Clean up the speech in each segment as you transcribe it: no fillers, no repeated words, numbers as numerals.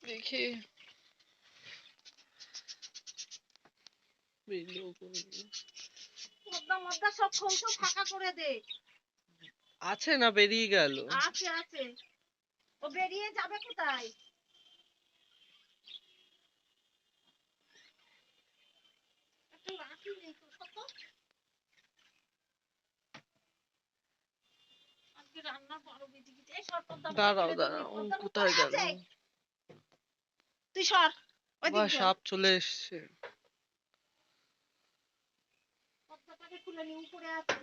দেখি মদ্দা সব খোলতো, ফাঁকা করে দে। আছে না বেরিয়ে গেল? আছে আছে, ও বেরিয়ে যাবে কোথায়? একটা লাঠি নেই তো, কত আজকে রান্না 12 বেজে গেছে। এই সর, পদ্মা দাঁড়াও দাঁড়াও, কোথায় গেল? তুই সর, বাহ, সাপ চলে এসছে। পদ্মাটাকে খুলে নি, উপরে আছে।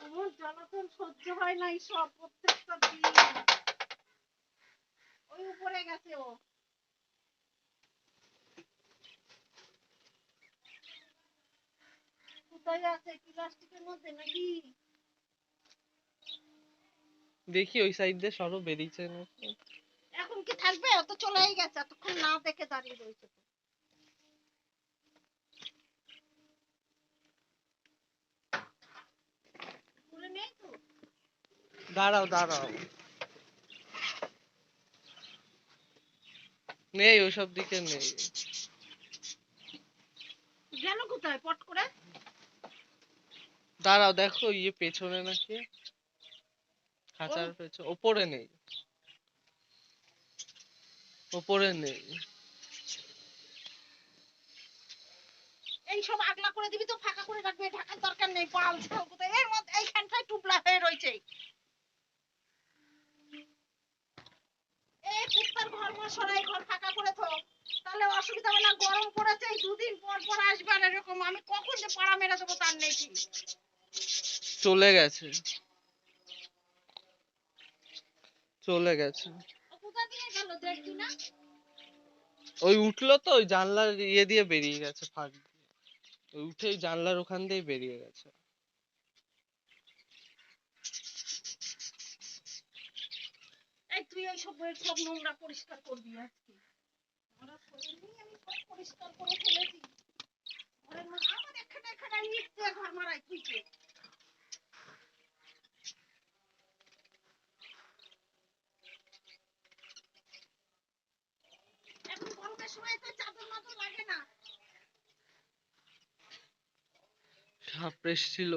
আমার জ্বালাতন সহ্য হয় না, সব প্রত্যেকটা দিন। ওই উপরে গেছে ও। কোথায় আছে? প্লাস্টিকের মধ্যে নাকি? দেখি ওই সাইড দিয়ে সরো, বেরিয়েছে নাকি। এখন কি থাকবে? ও তো চলেই গেছে, এতক্ষণ না দেখে দাঁড়িয়ে রয়েছে। পুরো নেই তো। দাঁড়াও দাঁড়াও, নেই ওইসব দিকে নেই। গেল কোথায় পট করে? দাঁড়াও, দেখো ইয়ে পেছনে নাকি, খাঁচার পেছনে। ওপরে নেই, ওপরে নেই। এই সব আগলা করে দিবি তো, ফাঁকা করে রাখবি, ঢাকার দরকার নেই। পাল ছাল কোথায়? এর মধ্যে এইখানটায় টুপলা হয়ে রয়েছে। এই কুত্তার ঘর মশাই, ঘর ফাঁকা করে থো, তাহলে অসুবিধা হবে না। গরম পড়েছে, এই দুদিন পর পর আসবে আর এরকম। আমি কখন যে পাড়া মেরে দেবো তার নেই ঠিক। চলে গেছে, চলে গেছে। কোথা দিয়ে গেল দেখবি না? ওই উঠলো তো, ওই জানলার ইয়ে দিয়ে বেরিয়ে গেছে, ফাঁক দিয়ে। ওই উঠে জানলার ওখান দিয়ে বেরিয়ে গেছে। এই তুই এই সব নোংরা পরিষ্কার করবি আজকে। আমার শরীর নিয়ে আমি সব পরিষ্কার করে ফেলেছি। ঘরের মধ্যে আমার এখানে এখানে ইট দিয়ে ঘর মারাই তুইছে। এখন গরমের সময় তো চাদর মাদর লাগে না। সাপ এসেছিল।